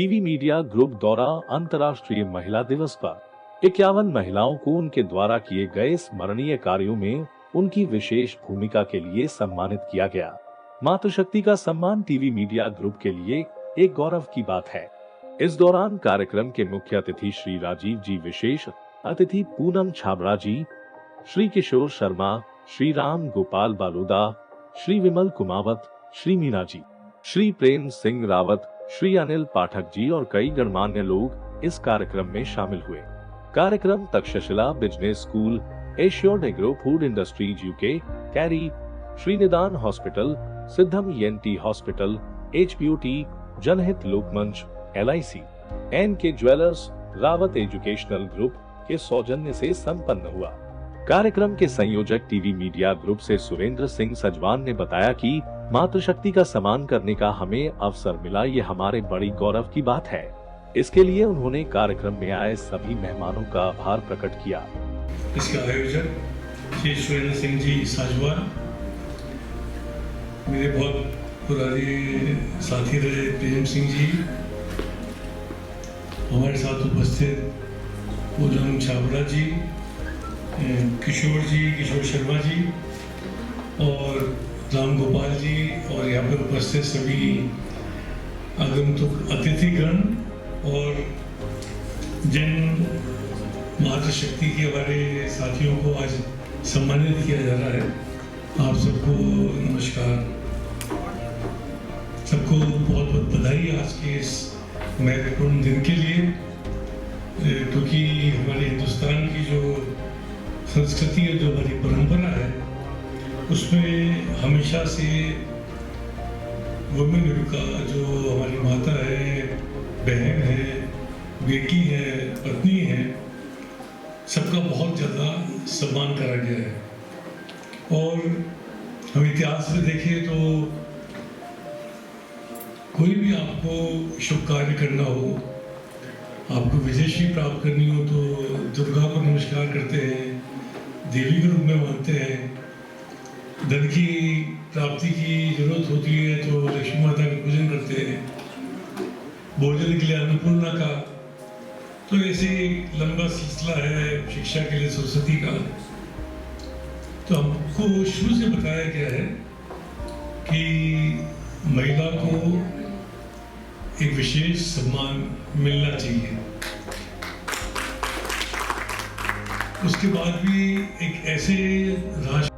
TV media group द्वारा अंतर्राष्ट्रीय महिला दिवस पर 51 महिलाओं को उनके द्वारा किए गए स्मरणीय कार्यों में उनकी विशेष भूमिका के लिए सम्मानित किया गया। मातृशक्ति का सम्मान टीवी मीडिया ग्रुप के लिए एक गौरव की बात है। इस दौरान कार्यक्रम के मुख्य अतिथि श्री राजीव जी, विशेष अतिथि पूनम छाबड़ा जी, श्री किशोर शर्मा, श्री राम गोपाल बालोदा, श्री विमल कुमावत, श्री मीना जी, श्री प्रेम सिंह रावत, श्री अनिल पाठक जी और कई गणमान्य लोग इस कार्यक्रम में शामिल हुए। कार्यक्रम Takshashila business school, assured agro food industries UK, कैरी, Shrinidan hospital, Siddham ENT hospital, HPOT, Janhit Lokmanch, LIC, NK jewellers, Rawat educational group के सौजन्य से संपन्न हुआ। कार्यक्रम के संयोजक टीवी मीडिया ग्रुप से सुरेंद्र सिंह सजवान ने बताया कि मातृशक्ति का सम्मान करने का हमें अवसर मिला, ये हमारे बड़ी गौरव की बात है। इसके लिए उन्होंने कार्यक्रम में आए सभी मेहमानों का आभार प्रकट किया। इसका आयोजक श्री सुरेंद्र सिंह जी सजवान, मेरे बहुत पुराने साथी रहे प्रेम सिंह जी, हमारे साथ उपस्थित पूनम छाबड़ा जी, किशोर शर्मा जी और राम गोपाल जी और यहाँ पर उपस्थित सभी आगंतुक अतिथिगण और जिन मातृशक्ति के हमारे साथियों को आज सम्मानित किया जा रहा है, आप सबको नमस्कार। सबको बहुत बहुत बधाई आज के इस महत्वपूर्ण दिन के लिए, क्योंकि हमारे हिंदुस्तान की जो संस्कृति है, जो हमारी परंपरा है, उसमें हमेशा से वुमेनहुड का, जो हमारी माता है, बहन है, बेटी है, पत्नी है, सबका बहुत ज़्यादा सम्मान करा गया है। और हम इतिहास में देखें तो कोई भी आपको शुभ कार्य करना हो, आपको विजयश्री प्राप्त करनी हो तो दुर्गा को नमस्कार करते हैं, देवी के रूप में मानते हैं। धन की प्राप्ति की जरूरत होती है तो लक्ष्मी माता का पूजन करते हैं, भोजन के लिए अन्नपूर्णा का, तो ऐसे लंबा सिलसिला है शिक्षा के लिए सरस्वती का। तो हमको शुरू से बताया गया है कि महिला को एक विशेष सम्मान मिलना चाहिए। उसके बाद भी एक ऐसे राष्ट्र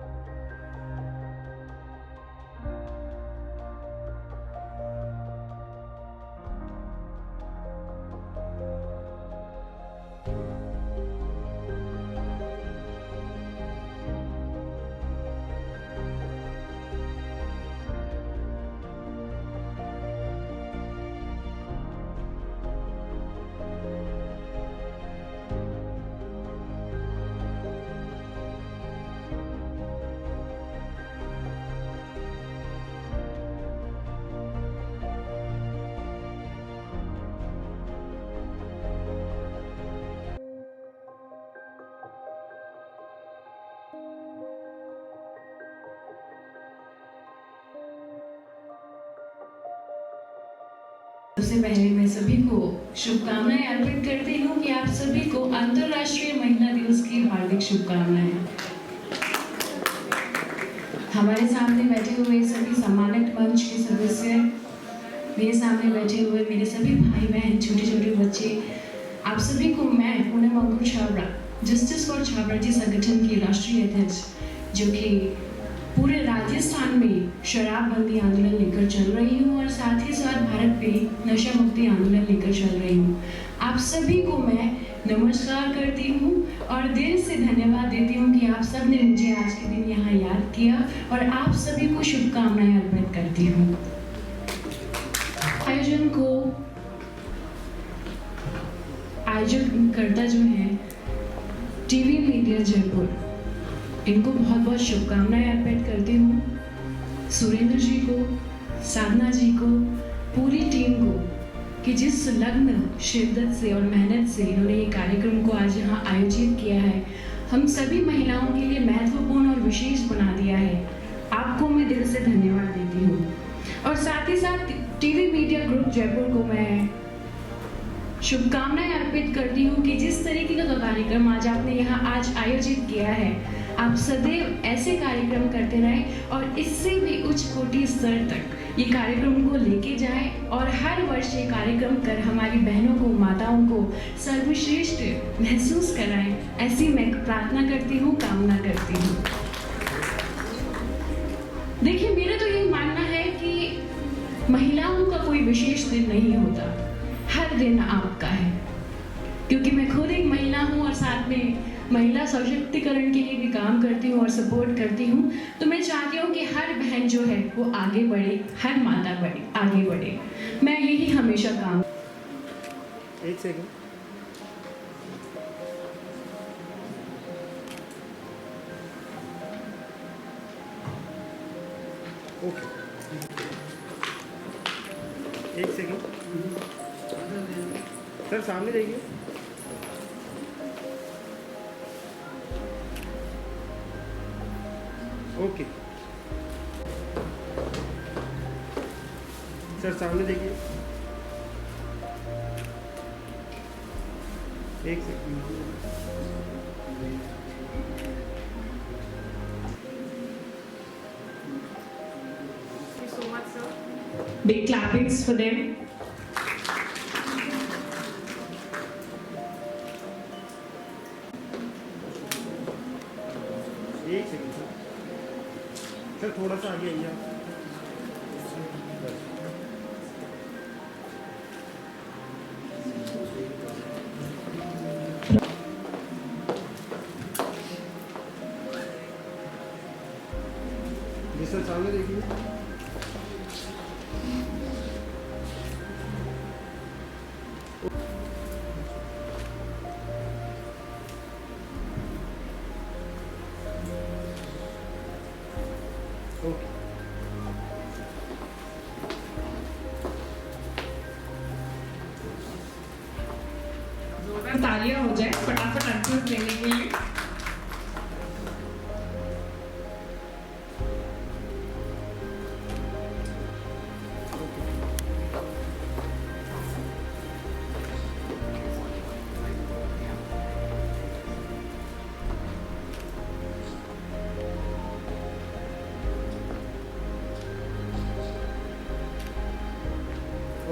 सबसे पहले मैं सभी को शुभकामनाएं अर्पित करती हूँ कि आप सभी को अंतर्राष्ट्रीय महिला दिवस की हार्दिक शुभकामनाएं। हमारे सामने बैठे हुए सभी सम्मानित मंच के सदस्य, मेरे सामने बैठे हुए मेरे सभी भाई बहन, छोटे छोटे बच्चे, आप सभी को मैं पूनम अंकुर छाबड़ा, जस्टिस फॉर छाबड़ा जी संगठन की राष्ट्रीय अध्यक्ष, जो कि पूरे राजस्थान में शराबबंदी आंदोलन लेकर चल रही हूँ और साथ ही साथ भारत पे नशा मुक्ति आंदोलन लेकर चल रही हूँ, आप सभी को मैं नमस्कार करती हूँ और दिल से धन्यवाद देती हूँ कि आप सब ने मुझे आज के दिन यहाँ याद किया और आप सभी को शुभकामनाएं अर्पित करती हूँ। आयोजन को आयोजन करता जो है टीवी मीडिया जयपुर, इनको बहुत बहुत शुभकामनाएं अर्पित करती हूँ। सुरेंद्र जी को, साधना जी को, पूरी टीम को, कि जिस संलग्न शिद्दत से और मेहनत से इन्होंने ये कार्यक्रम को आज यहाँ आयोजित किया है, हम सभी महिलाओं के लिए महत्वपूर्ण और विशेष बना दिया है। आपको मैं दिल से धन्यवाद देती हूँ और साथ ही साथ टीवी मीडिया ग्रुप जयपुर को मैं शुभकामनाएं अर्पित करती हूँ कि जिस तरीके का कार्यक्रम आज आपने यहाँ आज आयोजित किया है, आप सदैव ऐसे कार्यक्रम करते रहें और इससे भी उच्च कोटि स्तर तक ये कार्यक्रम को लेके जाएं और हर वर्ष ये कार्यक्रम कर हमारी बहनों को, माताओं को सर्वश्रेष्ठ महसूस कराएं। ऐसी मैं प्रार्थना करती हूँ, कामना करती हूँ। देखिए, मेरा तो यही मानना है कि महिलाओं का कोई विशेष दिन नहीं होता, हर दिन आपका है। क्योंकि मैं खुद एक महिला हूँ और साथ में महिला सशक्तिकरण के लिए भी काम करती हूँ और सपोर्ट करती हूँ, तो मैं चाहती हूँ कि हर बहन जो है वो आगे बढ़े, हर माता आगे बढ़े। मैं यही हमेशा काम। एक सेकंड। ओके, एक सेकंड सर, सामने देखिए। ओके सर, सामने देखिए। एक second. So much, sir. Big clappings for them. एक सेकंड सर, थोड़ा सा आगे आइए आप। जी सर, सामने देखिए। ओके, जोरदार तालियां हो जाए फटाफट आंसर देने के लिए।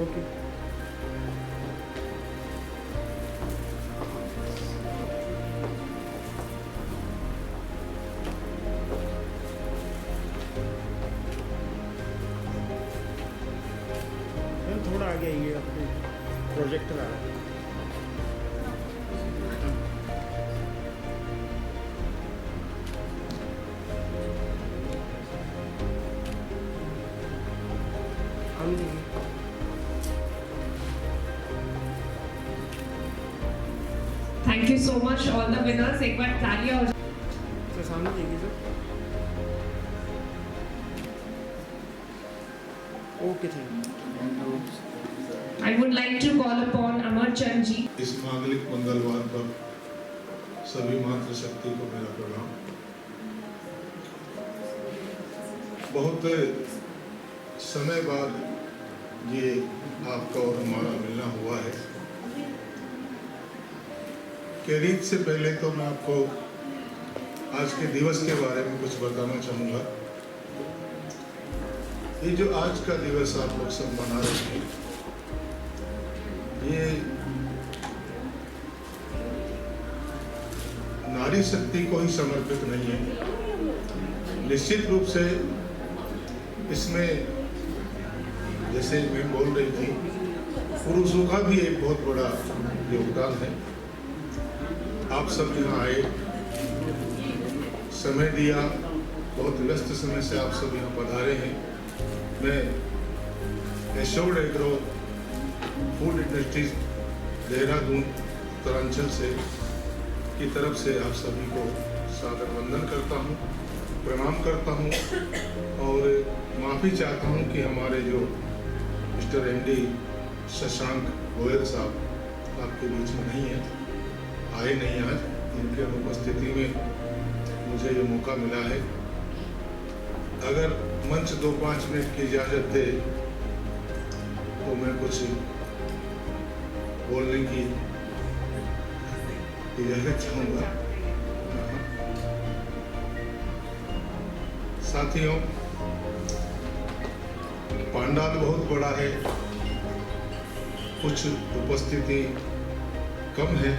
ओके, मैम थोड़ा आगे आइए, अपने प्रोजेक्टर आ रहा है। हम देखिए। Thank you so much all the winners. एक बार तालियां हो जाए। सर, सामने देखिए sir. Okay, thank you. I would like to call upon Amar Chand ji. इस मांगलिक मंगलवार पर सभी मातृशक्ति को मेरा प्रणाम। बहुत समय बाद ये आपका और हमारा मिलना हुआ है। के रीत से पहले तो मैं आपको आज के दिवस के बारे में कुछ बताना चाहूँगा। ये जो आज का दिवस आप लोग सब मना रहे हैं, ये नारी शक्ति को ही समर्पित नहीं है। निश्चित रूप से इसमें, जैसे मैं बोल रही थी, पुरुषों का भी एक बहुत बड़ा योगदान है। आप सब यहाँ आए, समय दिया, बहुत व्यस्त समय से आप सब यहाँ पधारे हैं। मैं assured agro food industries Dehradun Uttaranchal से की तरफ से आप सभी को सादर वंदन करता हूँ, प्रणाम करता हूँ और माफ़ी चाहता हूँ कि हमारे जो मिस्टर MD शशांक गोयल साहब आपके बीच में नहीं है, आए नहीं आज। इनके अनुपस्थिति में मुझे ये मौका मिला है। अगर मंच 2-5 मिनट की इजाज़त दे तो मैं कुछ बोलने की इजाजत चाहूँगा। साथियों, पंडाल बहुत बड़ा है, कुछ उपस्थिति कम है।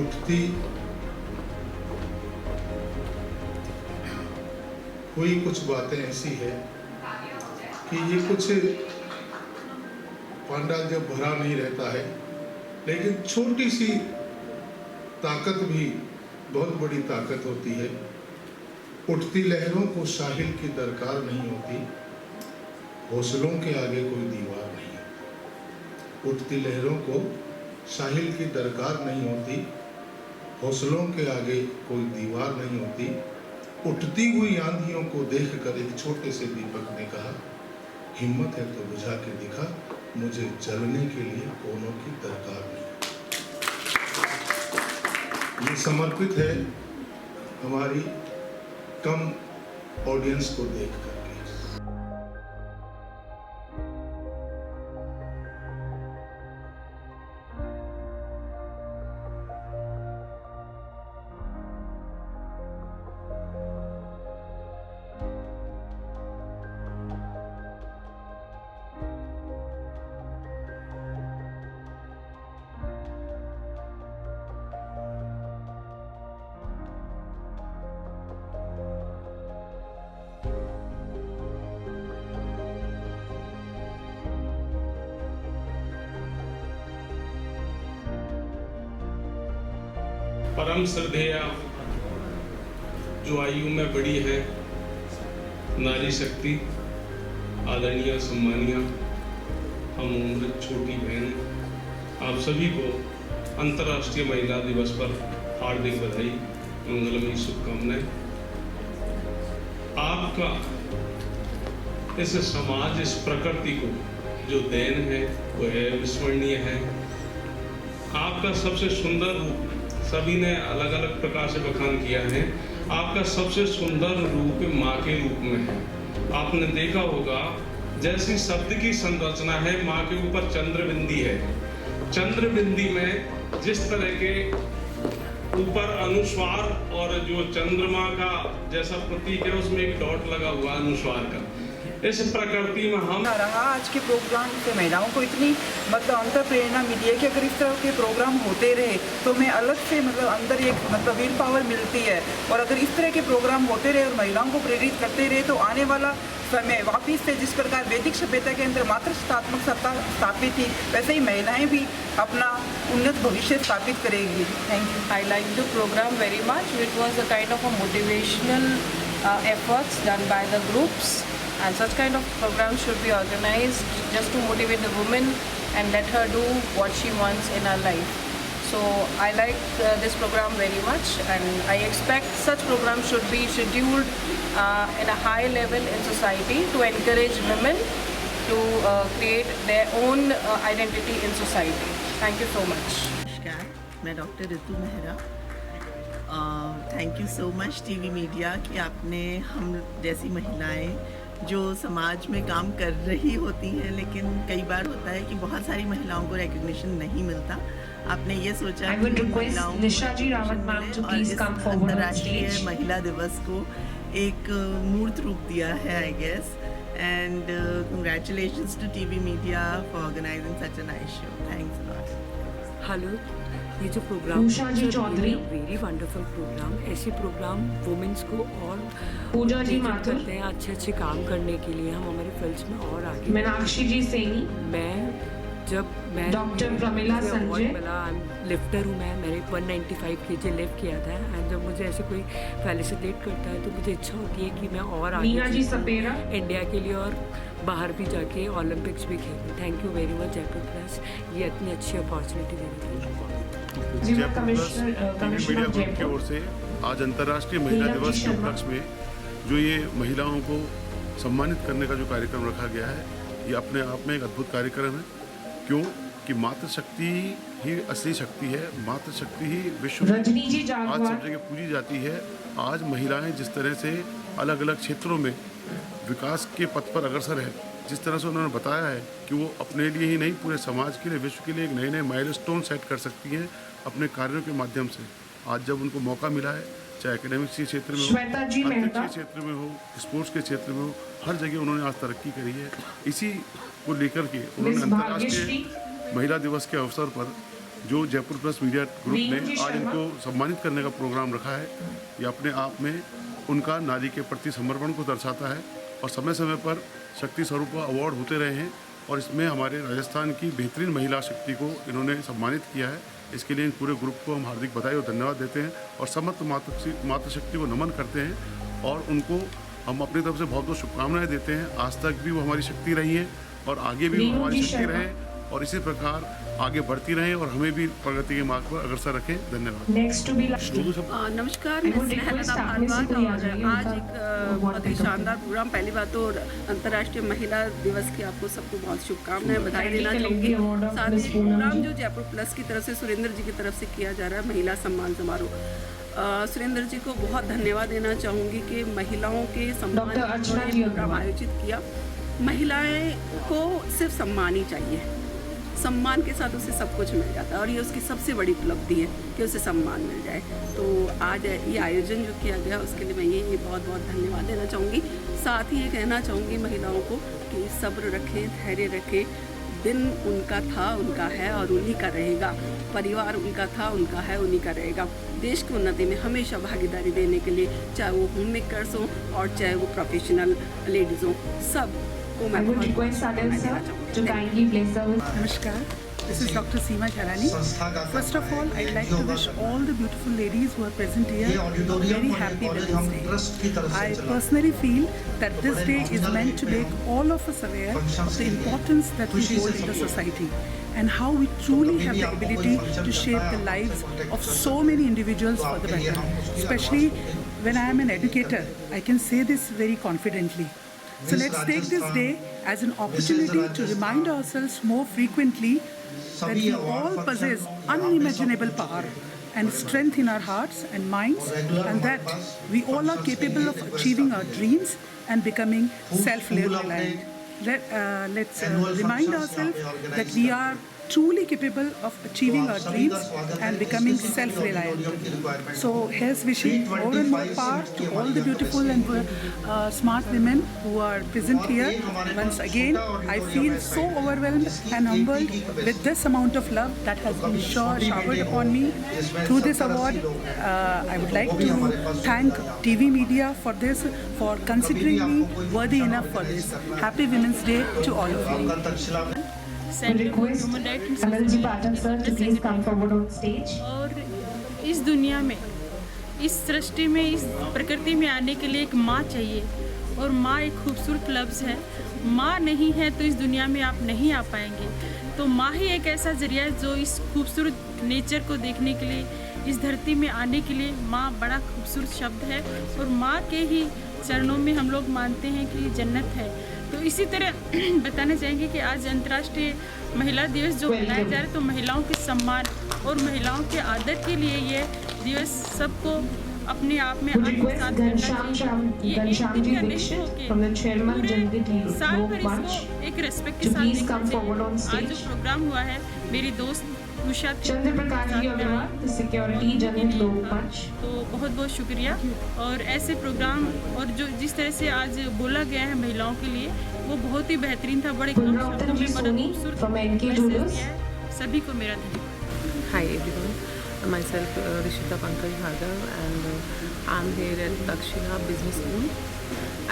उठती हुई कुछ बातें ऐसी है कि ये कुछ पंडाल जब भरा नहीं रहता है, लेकिन छोटी सी ताकत भी बहुत बड़ी ताकत होती है। उठती लहरों को साहिल की दरकार नहीं होती, हौसलों के आगे कोई दीवार नहीं। उठती लहरों को साहिल की दरकार नहीं होती, हौसलों के आगे कोई दीवार नहीं होती। उठती हुई आंधियों को देखकर एक छोटे से दीपक ने कहा, हिम्मत है तो बुझा के दिखा, मुझे जलने के लिए कोनों की दरकार नहीं। ये समर्पित है हमारी कम ऑडियंस को देखकर। परम श्रद्धेया जो आयु में बड़ी है, नारी शक्ति, आदरणीय सम्मानीय हम उम्र छोटी बहन, आप सभी को अंतर्राष्ट्रीय महिला दिवस पर हार्दिक बधाई, मंगलमयी शुभकामनाएं। आपका इस समाज, इस प्रकृति को जो देन है वो है विस्मरणीय है। आपका सबसे सुंदर रूप, सभी ने अलग अलग प्रकार से बखान किया है, आपका सबसे सुंदर रूप माँ के रूप में है। आपने देखा होगा जैसी शब्द की संरचना है, माँ के ऊपर चंद्रबिंदी है, चंद्रबिंदी में जिस तरह के ऊपर अनुस्वार और जो चंद्रमा का जैसा प्रतीक है उसमें एक डॉट लगा हुआ अनुस्वार का, इस प्रकृति में हम रहा। आज के प्रोग्राम से महिलाओं को इतनी मतलब अंतर प्रेरणा मिली है कि अगर इस तरह के प्रोग्राम होते रहे तो हमें अलग से मतलब अंदर एक मतलब विल पावर मिलती है। और अगर इस तरह के प्रोग्राम होते रहे और महिलाओं को प्रेरित करते रहे तो आने वाला समय वापिस से जिस प्रकार वैदिक सभ्यता के अंदर मातृसत्तात्मक सत्ता स्थापित थी, वैसे ही महिलाएं भी अपना उन्नत भविष्य स्थापित करेंगी। Thank you. I like the program very much. It was a kind of a motivational efforts done by the groups. And such kind of programs should be organized just to motivate the woman and let her do what she wants in her life. So I like this program very much, and I expect such programs should be scheduled in a high level in society to encourage women to create their own identity in society. Thank you so much. नमस्कार, मैं doctor Ritu Mehra. Thank you so much TV media कि आपने हम जैसी महिलाएं जो समाज में काम कर रही होती हैं, लेकिन कई बार होता है कि बहुत सारी महिलाओं को रिकग्निशन नहीं मिलता। आपने ये सोचा कि महिलाओं को अंतर्राष्ट्रीय महिला दिवस को एक मूर्त रूप दिया है, I guess. And congratulations to TV media for organising such a nice show. Thanks a lot. Hello, ये जो प्रोग्राम वेरी वंडरफुल प्रोग्राम, ऐसे प्रोग्राम वुमेन्स को और पूजा जी करते हैं अच्छे काम करने के लिए। हम हमारे फील्ड्स में और आगे। मीनाक्षी जी सैनी, मैं डॉक्टर प्रमिला संजय, लिफ्टर हूँ। मैंने 195 kg लिफ्ट किया था। एंड जब मुझे ऐसे कोई फेलिसिटेट करता है तो मुझे इच्छा होती है कि मैं और आगे मीना जी सपेरा, इंडिया के लिए और बाहर भी जाके ओलंपिक्स भी खेलूँ। Thank you very much Jaipur press, ये इतनी अच्छी अपॉर्चुनिटी देने के लिए। मीडिया ग्रुप की ओर से आज अंतर्राष्ट्रीय महिला दिवस के उपलक्ष्य में जो ये महिलाओं को सम्मानित करने का जो कार्यक्रम रखा गया है, ये अपने आप में एक अद्भुत कार्यक्रम है। क्यों कि मातृशक्ति ही असली शक्ति है, मातृशक्ति ही विश्व में आज सब जगह पूजी जाती है। आज महिलाएं जिस तरह से अलग अलग क्षेत्रों में विकास के पथ पर अग्रसर है, जिस तरह से उन्होंने बताया है कि वो अपने लिए ही नहीं पूरे समाज के लिए, विश्व के लिए एक नए नए माइलस्टोन सेट कर सकती हैं अपने कार्यों के माध्यम से। आज जब उनको मौका मिला है, चाहे एकेडमिक्स के क्षेत्र में हो, अंतरिक्ष के क्षेत्र में हो, स्पोर्ट्स के क्षेत्र में हो, हर जगह उन्होंने आज तरक्की करी है। इसी को लेकर के उन्होंने अंतर्राष्ट्रीय महिला दिवस के अवसर पर जो जयपुर प्लस मीडिया ग्रुप ने आज इनको सम्मानित करने का प्रोग्राम रखा है, ये अपने आप में उनका नारी के प्रति समर्पण को दर्शाता है। और समय समय पर शक्ति स्वरूप अवार्ड होते रहे हैं और इसमें हमारे राजस्थान की बेहतरीन महिला शक्ति को इन्होंने सम्मानित किया है। इसके लिए इन पूरे ग्रुप को हम हार्दिक बधाई और धन्यवाद देते हैं और समस्त मातृशक्ति को नमन करते हैं और उनको हम अपनी तरफ से बहुत बहुत शुभकामनाएं देते हैं। आज तक भी वो हमारी शक्ति रही है और आगे भी वो हमारी शक्ति रहे और इसी प्रकार आगे बढ़ती रहें और हमें भी प्रगति के मार्ग पर अग्रसर रखें। धन्यवाद। नमस्कार, मैं स्नेहलता भारद्वाज और आज एक बहुत ही शानदार प्रोग्राम। पहली बात तो अंतर्राष्ट्रीय महिला दिवस की आपको सबको बहुत शुभकामनाएं, बधाई देना चाहूँगी। साथ ही प्रोग्राम जो जयपुर प्लस की तरफ से सुरेंद्र जी की तरफ से किया जा रहा है, महिला सम्मान समारोह, सुरेंद्र जी को बहुत धन्यवाद देना चाहूँगी कि महिलाओं के सम्मान प्रोग्राम आयोजित किया। महिलाएं को सिर्फ सम्मान ही चाहिए, सम्मान के साथ उसे सब कुछ मिल जाता है और ये उसकी सबसे बड़ी उपलब्धि है कि उसे सम्मान मिल जाए। तो आज ये आयोजन जो किया गया उसके लिए मैं ये बहुत बहुत धन्यवाद देना चाहूँगी। साथ ही ये कहना चाहूँगी महिलाओं को कि सब्र रखें, धैर्य रखें। दिन उनका था, उनका है और उन्हीं का रहेगा। परिवार उनका था, उनका है, उन्हीं का रहेगा। देश की उन्नति में हमेशा भागीदारी देने के लिए, चाहे वो होम मेकर्स हों और चाहे वो प्रोफेशनल लेडीज़ हों, सब को मैं Namaskar, this is Dr. Seema Jharani. First of all, I'd like to wish all the beautiful ladies who are present here a very happy Women's Day. I personally feel that this day is meant to make all of us aware of the importance that we hold in the society and how we truly have the ability to shape the lives of so many individuals for the better. Especially when I am an educator, I can say this very confidently. So let's take this day as an opportunity to remind ourselves more frequently that we all possess unimaginable power and strength in our hearts and minds, and that we all are capable of achieving our dreams and becoming self-reliant. Let's remind ourselves that we are truly capable of achieving our dreams and becoming self-reliant. So here's wishing more and more power to all the beautiful and smart women who are present here. Once again, I feel so overwhelmed and humbled with this amount of love that has been showered upon me through this award. I would like to thank TV media for this, for considering me worthy enough for this. Happy Women's Day to all of you. Anil ji Pathak sir to please come forward on stage. और इस दुनिया में, इस सृष्टि में, इस प्रकृति में आने के लिए एक माँ चाहिए और माँ एक खूबसूरत लफ्ज़ है। माँ नहीं है तो इस दुनिया में आप नहीं आ पाएंगे। तो माँ ही एक ऐसा जरिया है जो इस खूबसूरत नेचर को देखने के लिए, इस धरती में आने के लिए, माँ बड़ा खूबसूरत शब्द है और माँ के ही चरणों में हम लोग मानते हैं कि जन्नत है। तो इसी तरह बताना चाहेंगे कि आज अंतर्राष्ट्रीय महिला दिवस जो मनाया जा रहा है, तो महिलाओं के सम्मान और महिलाओं के आदर के लिए ये दिवस सबको अपने आप में आत्मसात करना चाहिए। ये एक दिन का नहीं होके पूरे साल भर इसको एक रेस्पेक्ट के साथ देखना चाहिए। आज जो प्रोग्राम हुआ है, मेरी दोस्त उषा चंद्रप्रकाश जी अग्रवाल सिक्योरिटी जनहित लोक मंच, तो बहुत बहुत शुक्रिया। और ऐसे प्रोग्राम और जो जिस तरह से आज बोला गया है महिलाओं के लिए, वो बहुत ही बेहतरीन था। बड़े कम शब्दों में बड़ा खूबसूरत मैसेज दिया है। सभी को मेरा धन्यवाद। Hi everyone, myself Rishita Pankaj Bhargav and I'm here at Takshila Business School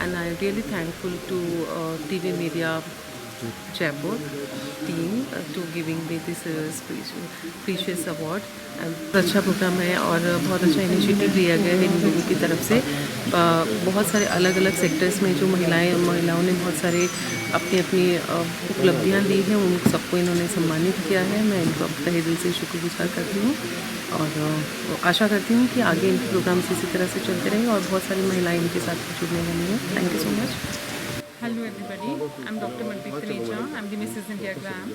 and I'm really thankful to TV Media Jaipur team to giving me this precious award. अच्छा प्रोग्राम है और बहुत अच्छा इनिशिएटिव लिया गया है इन लोगों की तरफ से। बहुत सारे अलग अलग सेक्टर्स में जो महिलाओं ने बहुत सारे अपनी अपनी उपलब्धियां दी हैं, उन सबको इन्होंने सम्मानित किया है। मैं इनको तहे दिल से शुक्रगुजार करती हूँ और आशा करती हूँ कि आगे इनके प्रोग्राम्स इसी तरह से चलते रहेंगे और बहुत सारी महिलाएं इनके साथ जुड़ने वाली हैं। Thank you so much. Hello everybody, I'm Dr. Manpreet Taneja, I'm the Mrs. India Gram.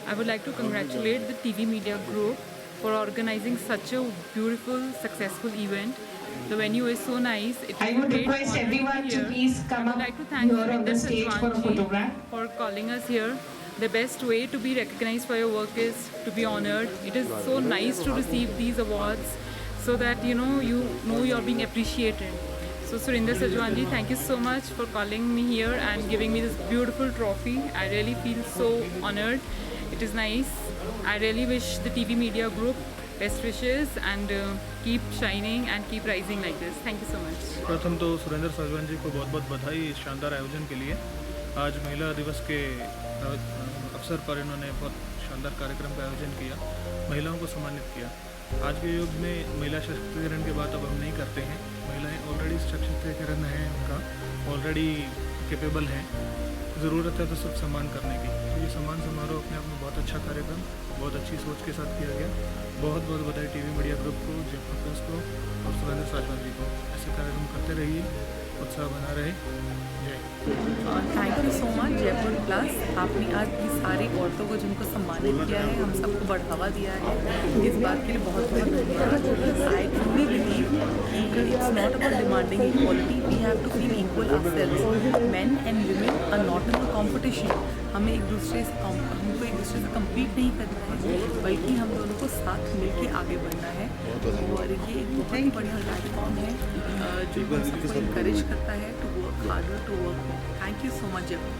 I would like to congratulate the TV Media Group for organizing such a beautiful, successful event The venue is so nice. It I is would a great request honor to be everyone to here. please come I up would like to thank here on the Surinder stage for a Sajwanji photograph. for calling us here. The best way to be recognized for your work is to be honored. It is so nice to receive these awards so that you know you're being appreciated. So Surinder Sajwanji, thank you so much for calling me here and giving me this beautiful trophy. I really feel so honored. It is nice. I really wish the TV Media Group best wishes and keep shining and keep rising like this. Thank you so much. प्रथम तो सुरेंद्र साजवान जी को बहुत बहुत बधाई इस शानदार आयोजन के लिए। आज महिला दिवस के अवसर पर इन्होंने बहुत शानदार कार्यक्रम का आयोजन किया, महिलाओं को सम्मानित किया। आज के युग में महिला सशक्तिकरण की बात अब हम नहीं करते हैं। महिलाएं ऑलरेडी सशक्तिकरण है, उनका ऑलरेडी कैपेबल हैं। ज़रूरत है तो सब सम्मान करने की। तो ये सम्मान समारोह अपने आप में बहुत अच्छा कार्यक्रम, बहुत अच्छी सोच के साथ किया गया। बहुत बहुत बधाई टीवी मीडिया ग्रुप को, जयपुर प्रेस को और सुरेंद्र साजवान जी को। ऐसे कार्यक्रम करते रहिए, उत्साह बना रहे। Thank you so much Jaipur plus. आपने आज की सारी औरतों को जिनको सम्मानित किया है, हम सबको बढ़ावा दिया है, इस बात के लिए बहुत बहुत धन्यवाद। आई ट्रूली बिलीव कि it's not about demanding equality, we have to feel equal ourselves. Men and women are not in the competition. हमको एक दूसरे से कम्पीट नहीं करना है, बल्कि हम दोनों को साथ मिलके आगे बढ़ना है। और ये एक बहुत ही बढ़िया प्लेटफॉर्म है जो सबको इंकरेज करता है to work harder, to work. Thank you so much Jaipur.